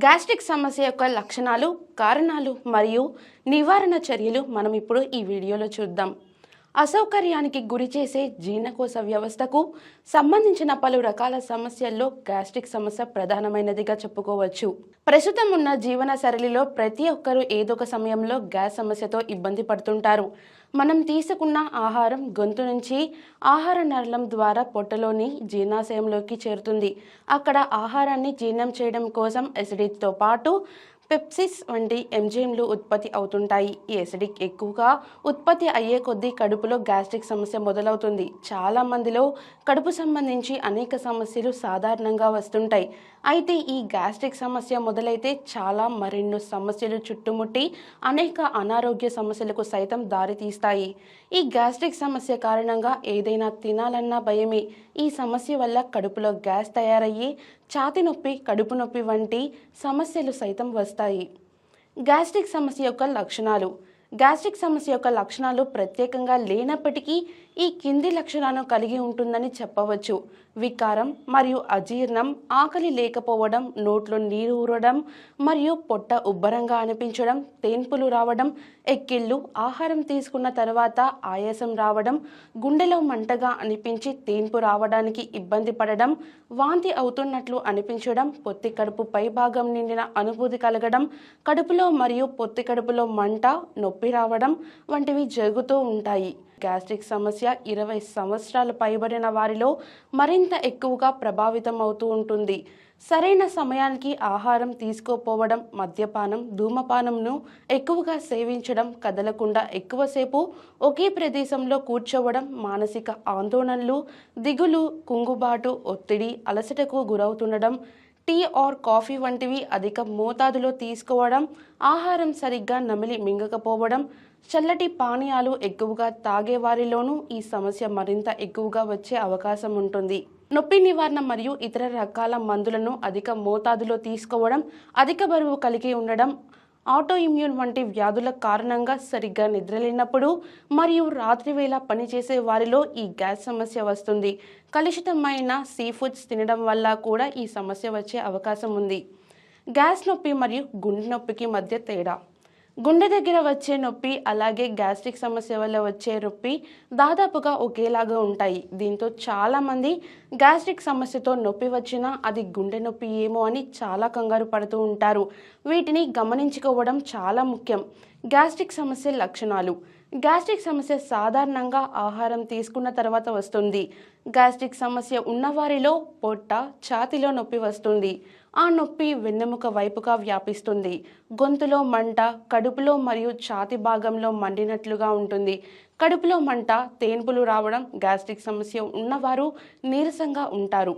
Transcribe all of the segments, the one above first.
Gastric సమస్య యొక్క లక్షణాలు, కారణాలు మరియు నివారణ చర్యలు మనం ఇప్పుడు ఈ వీడియోలో చూద్దాం. అసౌకర్యానికి గురి చేసే జీర్ణకోశ వ్యవస్థకు సంబంధించిన పలు రకాల సమస్యల్లో గ్యాస్ట్రిక్ సమస్య ప్రధానమైనదిగా చెప్పుకోవచ్చు. ప్రస్తుతం ఉన్న జీవన శైలిలో ప్రతి ఒక్కరూ ఏదో ఒక సమయంలో గ్యాస్ సమస్యతో ఇబ్బంది పడుతుంటారు. మనం తీసుకున్న ఆహారం గొంతు నుంచి ఆహార నాళం ద్వారా పొట్టలోని జీర్ణాశయంలోకి చేరుతుంది. అక్కడ ఆహారాన్ని జీర్ణం చేయడం కోసం ఎసిడిటీతో పాటు పెప్సిస్ వంటి ఎంజైమ్లు ఉత్పత్తి అవుతుంటాయి. ఈ ఎసిడిక్ ఎక్కువగా ఉత్పత్తి అయ్యే కొద్దీ కడుపులో గ్యాస్ట్రిక్ సమస్య మొదలవుతుంది. చాలా మందిలో కడుపు సంబంధించి అనేక సమస్యలు సాధారణంగా వస్తుంటాయి. అయితే ఈ గ్యాస్ట్రిక్ సమస్య మొదలైతే మరెన్నో సమస్యలు చుట్టుముట్టి అనేక అనారోగ్య సమస్యలకు సైతం దారితీస్తాయి. ఈ గ్యాస్ట్రిక్ సమస్య కారణంగా ఏదైనా తినాలన్నా భయమే. ఈ సమస్య వల్ల కడుపులో గ్యాస్ తయారయ్యి ఛాతీ నొప్పి, కడుపు నొప్పి వంటి సమస్యలు సైతం వస్తాయి. గ్యాస్ట్రిక్ సమస్య యొక్క లక్షణాలు. గ్యాస్ట్రిక్ సమస్య యొక్క లక్షణాలు ప్రత్యేకంగా లేనప్పటికీ ఈ కింది లక్షణాలను కలిగి ఉంటుందని చెప్పవచ్చు. వికారం మరియు అజీర్ణం, ఆకలి లేకపోవడం, నోట్లో నీరు ఊరడం మరియు పొట్ట ఉబ్బరంగా అనిపించడం, తేన్పులు రావడం, ఎక్కిళ్ళు, ఆహారం తీసుకున్న తర్వాత ఆయాసం రావడం, గుండెలో మంటగా అనిపించి తేన్పు రావడానికి ఇబ్బంది పడడం, వాంతి అవుతున్నట్లు అనిపించడం, పొత్తి కడుపు పై భాగం నిండిన అనుభూతి కలగడం, కడుపులో మరియు పొత్తి కడుపులో మంట, నొప్పి రావడం వంటివి జరుగుతూ ఉంటాయి. గ్యాస్ట్రిక్ సమస్య 20 సంవత్సరాలు పైబడిన వారిలో మరింత ఎక్కువగా ప్రభావితం అవుతూ ఉంటుంది. సరైన సమయానికి ఆహారం తీసుకోపోవడం, మద్యపానం, ధూమపానంను ఎక్కువగా సేవించడం, కదలకుండా ఎక్కువసేపు ఒకే ప్రదేశంలో కూర్చోవడం, మానసిక ఆందోళనలు, దిగులు, కుంగుబాటు, ఒత్తిడి, అలసటకు గురవుతుండడం, టీ ఆర్ కాఫీ వంటివి అధిక మోతాదులో తీసుకోవడం, ఆహారం సరిగ్గా నమిలి మింగకపోవడం, చల్లటి పానీయాలు ఎక్కువగా తాగే వారిలోనూ ఈ సమస్య మరింత ఎక్కువగా వచ్చే అవకాశం ఉంటుంది. నొప్పి నివారణ మరియు ఇతర రకాల మందులను అధిక మోతాదులో తీసుకోవడం, అధిక బరువు కలిగి ఉండడం, ఆటో ఇమ్యూన్ వంటి వ్యాధుల కారణంగా సరిగ్గా నిద్రలేనప్పుడు మరియు రాత్రివేళ పనిచేసే వారిలో ఈ గ్యాస్ సమస్య వస్తుంది. కలుషితమైన సీ ఫుడ్స్ తినడం వల్ల కూడా ఈ సమస్య వచ్చే అవకాశం ఉంది. గ్యాస్ నొప్పి మరియు గుండె నొప్పికి మధ్య తేడా. గుండె దగ్గర వచ్చే నొప్పి అలాగే గ్యాస్ట్రిక్ సమస్య వల్ల వచ్చే నొప్పి దాదాపుగా ఒకేలాగా ఉంటాయి. దీంతో చాలామంది గ్యాస్ట్రిక్ సమస్యతో నొప్పి వచ్చినా అది గుండె నొప్పి ఏమో అని చాలా కంగారు పడుతూ ఉంటారు. వీటిని గమనించుకోవడం చాలా ముఖ్యం. గ్యాస్ట్రిక్ సమస్య లక్షణాలు. గ్యాస్ట్రిక్ సమస్య సాధారణంగా ఆహారం తీసుకున్న తర్వాత వస్తుంది. గ్యాస్ట్రిక్ సమస్య ఉన్నవారిలో పొట్ట, ఛాతీలో నొప్పి వస్తుంది. ఆ నొప్పి వెన్నెముక వైపుగా వ్యాపిస్తుంది. గొంతులో మంట, కడుపులో మరియు ఛాతీ భాగంలో మండినట్లుగా ఉంటుంది. కడుపులో మంట, తేన్పులు రావడం. గ్యాస్ట్రిక్ సమస్య ఉన్నవారు నీరసంగా ఉంటారు.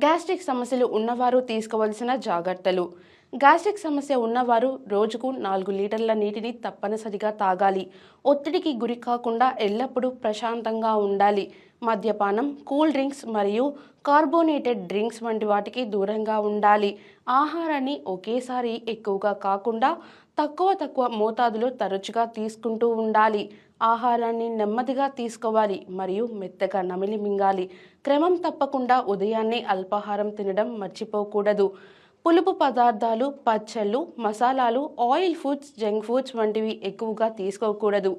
గ్యాస్ట్రిక్ సమస్యలు ఉన్నవారు తీసుకోవలసిన జాగ్రత్తలు. గ్యాస్ట్రిక్ సమస్య ఉన్నవారు రోజుకు 4 లీటర్ల నీటిని తప్పనిసరిగా తాగాలి. ఒత్తిడికి గురి కాకుండా ఎల్లప్పుడూ ప్రశాంతంగా ఉండాలి. మద్యపానం, కూల్ డ్రింక్స్ మరియు కార్బోనేటెడ్ డ్రింక్స్ వంటి వాటికి దూరంగా ఉండాలి. ఆహారాన్ని ఒకేసారి ఎక్కువగా కాకుండా తక్కువ మోతాదులో తరచుగా తీసుకుంటూ ఉండాలి. ఆహారాన్ని నెమ్మదిగా తీసుకోవాలి మరియు మెత్తగా నమిలి మింగాలి. క్రమం తప్పకుండా ఉదయాన్నే అల్పాహారం తినడం మర్చిపోకూడదు. పులుపు పదార్థాలు, పచ్చళ్ళు, మసాలాలు, ఆయిల్ ఫుడ్స్, జంక్ ఫుడ్స్ వంటివి ఎక్కువగా తీసుకోకూడదు.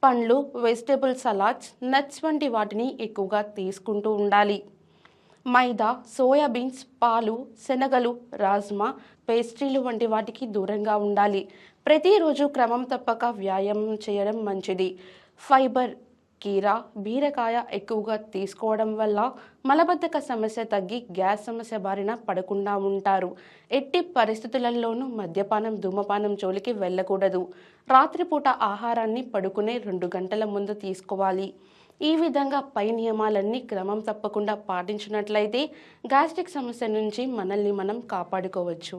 పండ్లు, వెజిటేబుల్ సలాడ్స్, నట్స్ వంటి వాటిని ఎక్కువగా తీసుకుంటూ ఉండాలి. మైదా, సోయాబీన్స్, పాలు, శనగలు, రాజ్మా, పేస్ట్రీలు వంటి వాటికి దూరంగా ఉండాలి. ప్రతిరోజు క్రమం తప్పక వ్యాయామం చేయడం మంచిది. ఫైబర్, కీరా, బీరకాయ ఎక్కువగా తీసుకోవడం వల్ల మలబద్ధక సమస్య తగ్గి గ్యాస్ సమస్య బారిన పడకుండా ఉంటారు. ఎట్టి పరిస్థితులలోనూ మద్యపానం, ధూమపానం జోలికి వెళ్ళకూడదు. రాత్రిపూట ఆహారాన్ని పడుకునే 2 గంటల ముందు తీసుకోవాలి. ఈ విధంగా పై నియమాలన్నీ క్రమం తప్పకుండా పాటించినట్లయితే గ్యాస్ట్రిక్ సమస్య నుంచి మనల్ని మనం కాపాడుకోవచ్చు.